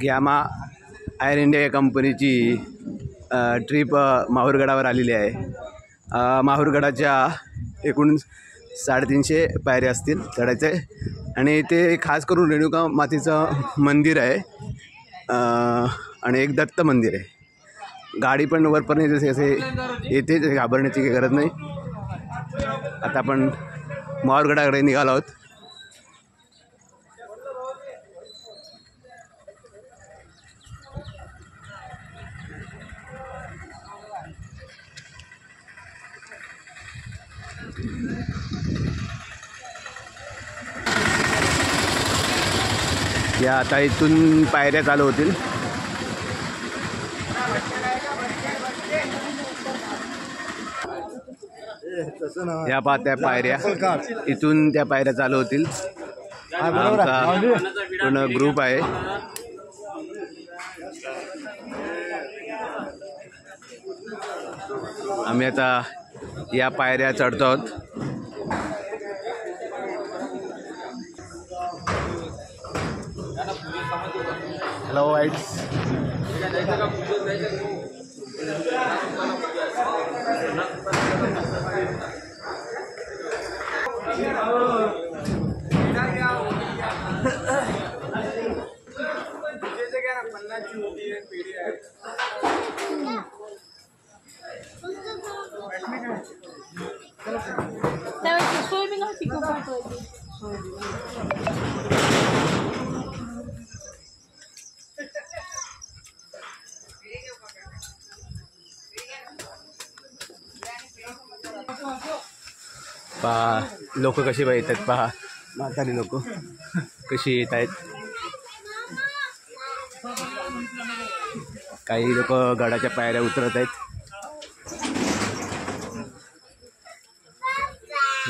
Gamma air India या कंपनीची trip माहूरगडावर आलेली आहे। माहूरगडाच्या एकूण 350 पायऱ्या असतील चढायचे आणि ते खास करून रेणुका मातेचं मंदिर आहे आणि एक दत्त मंदिर आहे। गाडी पण वरपर्यंत जसे असे येते, घाबरण्याची काही गरज नाही। आता आपण माहूरगडाकडे निघालो आहोत। या आता इथून पायऱ्या चालू होतील। या त्या पायऱ्या इथून त्या पायऱ्या चालू होतील। आमचा पूर्ण ग्रुप आहे। आम्ही आता या पायऱ्या चढतो आहोत। हेलो वाइट्स, पहा लोक कशी येत आहेत। पहा म्हातारी लोक कशी येत आहेत। काही लोक गडाच्या पायऱ्या उतरत आहेत।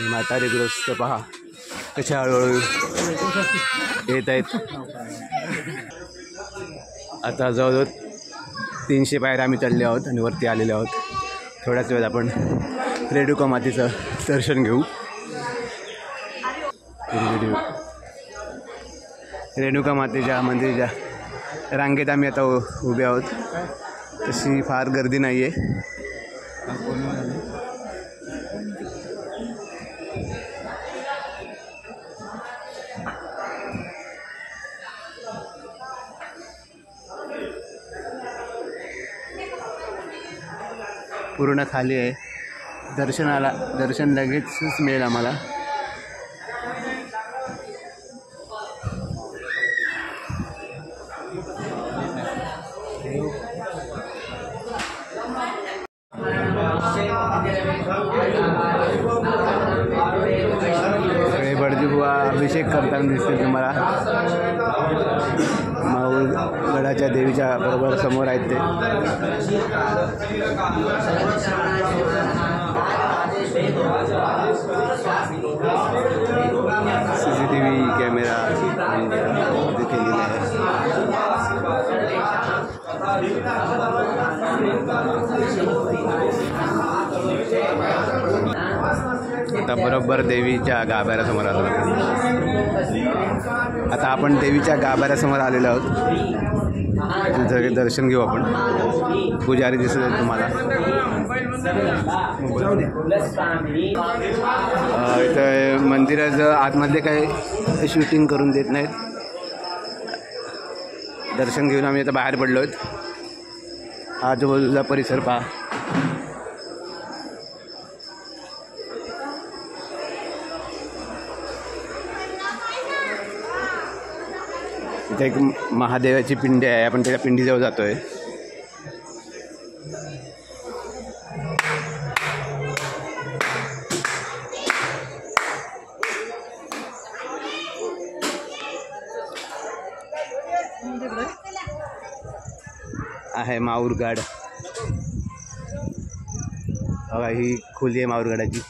म्हातारी ग्रस्त पहा कशा हळूहळू येत आहेत। आता जवळजवळ 300 पायऱ्या आम्ही चढले आहोत आणि वरती आलेले आहोत। थोड्याच वेळात आपण रेणुका मातेचं दर्शन घेऊ। रेणुका मातेच्या मंदिराच्या रांगेत आम्ही आता उभे आहोत। तशी फार गर्दी नाही आहे। पूर्ण खाली आहे। दर्शन लगेचच मिळेल आम्हाला। सगळे बडजीबुवा अभिषेक करताना दिसतील तुम्हाला। माहूरगडाच्या देवीच्या बरोबर समोर आहेत ते। CCTV कॅमेरा तिथे केलेला आहे। आता बरोबर देवीच्या गाभाऱ्यासमोर आलो। आता आपण देवीच्या गाभाऱ्यासमोर आलेलो आहोत। तुझं दर्शन घेऊ आपण। पुजारी दिसत आहेत तुम्हाला। इथं मंदिराचं आतमध्ये काही शूटिंग करून देत नाहीत। दर्शन घेऊन आम्ही आता बाहेर पडलो आहोत। आजूबाजूचा परिसर पहा। इथे एक महादेवाची पिंडी आहे। आपण त्या पिंडीजवळ जातोय। आहे माहूरगड। बघा ही खोली आहे माहूरगडाची।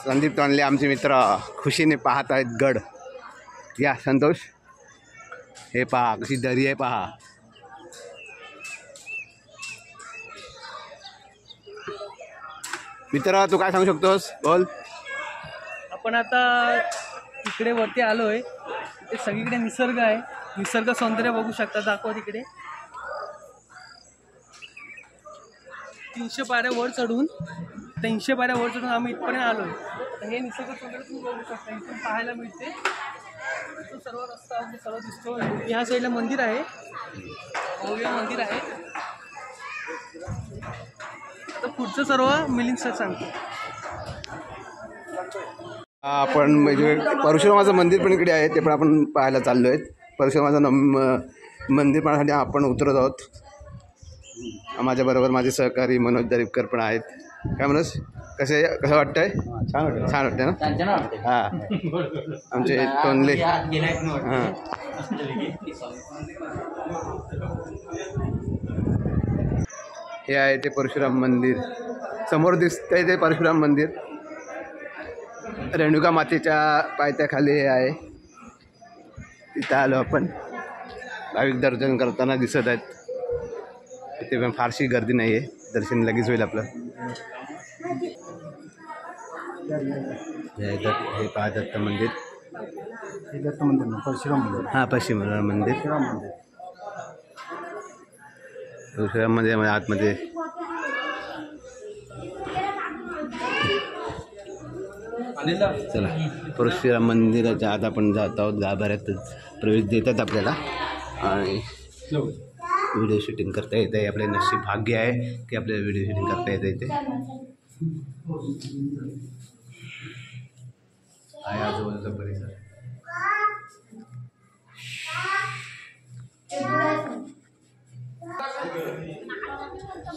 संदीप तांडले आमचे मित्र खुशीने पाहत आहेत गड। या संतोष, हे पहा कशी दरी आहे पहा। मित्रा तू काय सांगू शकतोस बोल. आपण आता तिकडे वरती आलोय. ते सगळीकडे निसर्ग आहे. निसर्ग सौंदर्य बघू शकता. दाखवा तिकडे 300 पायऱ्या वर चढून आम्ही इथपर्यंत आलोय. तर हे निसर्ग सौंदर्य तुम्ही बघू शकता. इथून पाहायला मिळते. इथून सर्व रस्ता सर्व दिसतो. ह्या साईडला मंदिर आहे. भव्य मंदिर आहे. आता पुढचं सर्व मिलिंद सर सांगतो. आपण म्हणजे परशुरामाचं मंदिर पण इकडे आहे. ते पण आपण पाहायला चाललो आहेत. परशुरामाचं मंदिर पाहण्यासाठी आपण उतरत आहोत. माझ्याबरोबर माझे सहकारी मनोज दरीपकर पण आहेत. काय म्हणूस कसं वाटतंय? छान वाटतंय ना. हां आमचे तोंडले. हां हे आहे ते परशुराम मंदिर. समोर दिसतंय ते परशुराम मंदिर. रेणुका मातेच्या पायथ्याखाली हे आहे. तिथं आलो आपण. भाविक दर्शन करताना दिसत आहेत. तिथे पण फारशी गर्दी नाही आहे. दर्शन लगेच होईल आपलं. हे पहा दत्त मंदिर. दत्त मंदिर ना परशुराम मंदिर. हां परशुराम मंदिर. परशुराम मंदिर आतमध्ये चला. परशुराम मंदिराच्या आत आपण जात आहोत. गाभाऱ्यातच प्रवेश देतात आपल्याला आणि व्हिडिओ शूटिंग करता येतं आहे. आपले नशीब भाग्य आहे की आपल्याला व्हिडिओ शूटिंग करता येतं इथे. आहे आजूबाजूचा परिसर.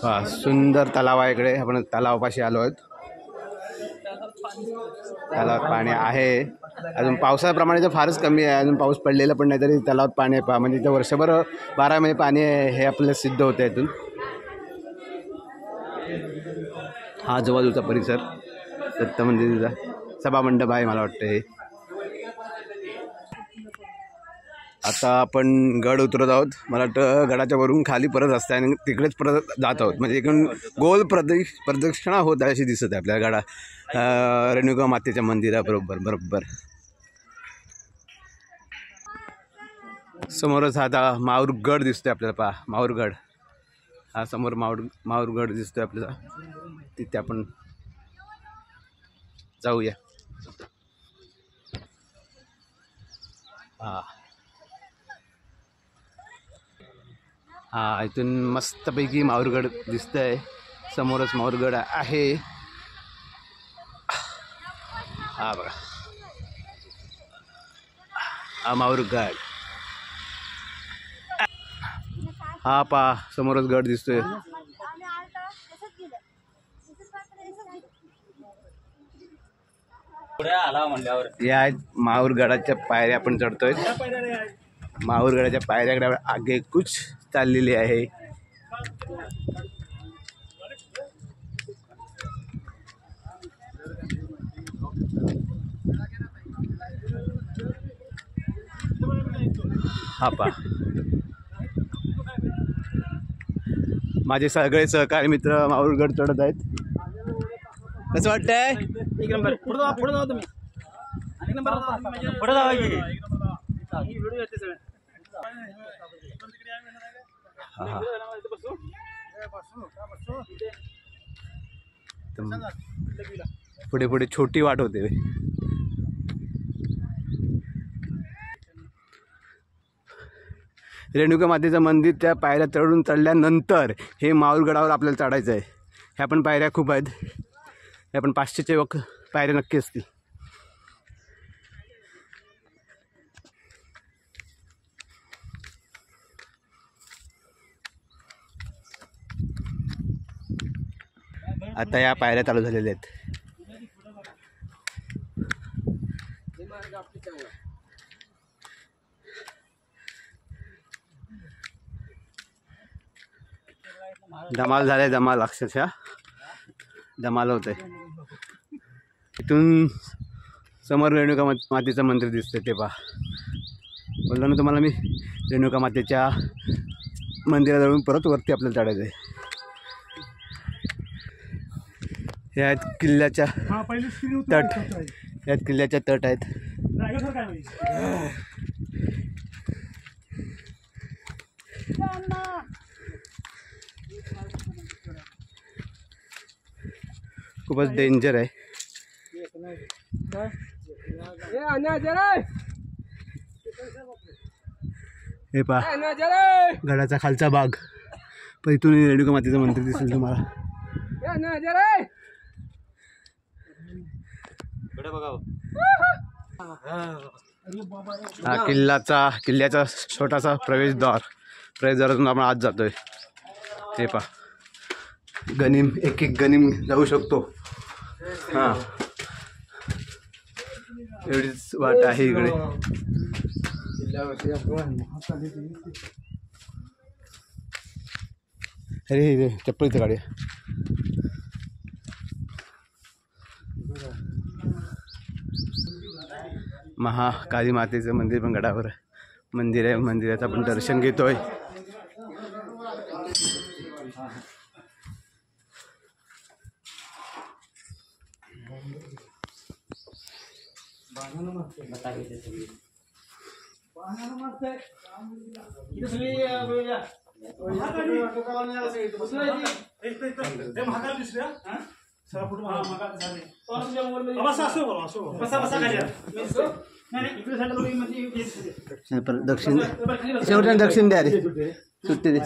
हा सुंदर तलाव आहे इकडे. आपण तलावापाशी आलो आहोत. तलावात पाणी आहे. अजून पावसाप्रमाणे तर फारच कमी आहे. अजून पाऊस पडलेला पण नाही तरी तलावात पाणी आहे. पहा म्हणजे इथं वर्षभर 12 महिने पाणी आहे हे आपल्याला सिद्ध होतं इथून. हा आजूबाजूचा परिसर दत्त मंदिराचा सभामंडप आहे मला वाटतं हे. आता आपण गड उतरत आहोत. मला वाटतं गडाच्या वरून खाली परत रस्ता आहे आणि तिकडेच परत जात आहोत. म्हणजे इकडून गोल प्रदक्षिणा होत आहे अशी दिसत आहे आपल्याला गडा रेणुका मातेच्या मंदिराबरोबर. समोरच आता माहूरगड दिसतोय आपल्याला. पहा माहूरगड. हा समोर माहूरगड दिसतोय आपल्याला. तिथे आपण जाऊया. हा इथून मस्तपैकी माहूरगड दिसतंय. समोरच माहूरगड आहे. हा बघा हा माहूरगड. हा पहा समोरच गड दिसतोय. या आहेत माहूरगडाच्या पायऱ्या आपण चढतोय. माहूरगडाच्या पायऱ्याकडे आगे कुछ चाललेली आहे. हा पहा माझे सगळे सहकारी मित्र माहूरगड चढत आहेत. कसं वाटतंय? एक नंबर. पुढे जावा तुम्ही. एक नंबर पुढे जावा की. व्हिडिओ येते सगळे. हा पुढे छोटी वाट होते. रेणुका मातेचं मंदिर त्या पायऱ्या चढल्यानंतर हे माहूरगडावर आपल्याला चढायचं आहे. ह्या पण पायऱ्या खूप आहेत. ह्या पण 500च्या पायऱ्या नक्की असतील. आता या पायऱ्या चालू झालेल्या आहेत. धमाल झाले. धमाल अक्षरशः धमाल होते. इथून समोर रेणुका मातेचं मंदिर दिसते. ते पहा बोललो ना तुम्हाला मी. रेणुका मातेच्या मंदिराजवळून परत वरती आपल्याला चढायचं आहे. हे आहेत किल्ल्याच्या हा पहिली स्क्रीन तट. यात किल्ल्याच्या तट आहेत. खूपच डेंजर आहे. हे पहा गडाचा खालचा भाग. पण इथून रेणुका मातेचं मंदिर दिसेल तुम्हाला. हा किल्ल्याचा छोटासा प्रवेशद्वारातून आपण आत जातोय. हे पहा गनिम एक गनिम जाऊ शकतो. हां एवढीच वाट आहे इकडे. अरे चप्पलीचं गाडी. महाकाली मातेचं मंदिर पण गडावर मंदिर आहे. मंदिराचं आपण दर्शन घेतोय. दक्षिण द्या रे सुट्टी दे.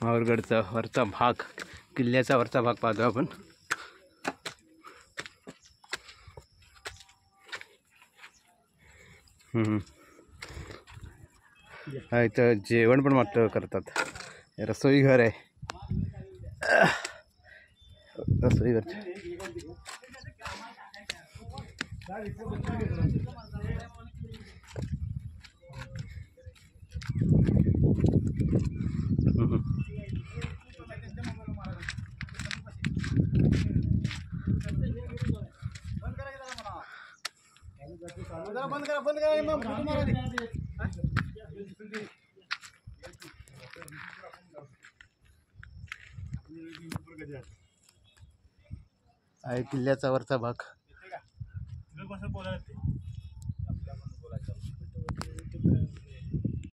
माहूरगडचा वरचा भाग किल्ल्याचा वरचा भाग पाहतो आपण. इथं जेवण पण मात्र करतात. रसोई घर आहे. रसोई घर आहे किल्ल्याचा वरचा भाग.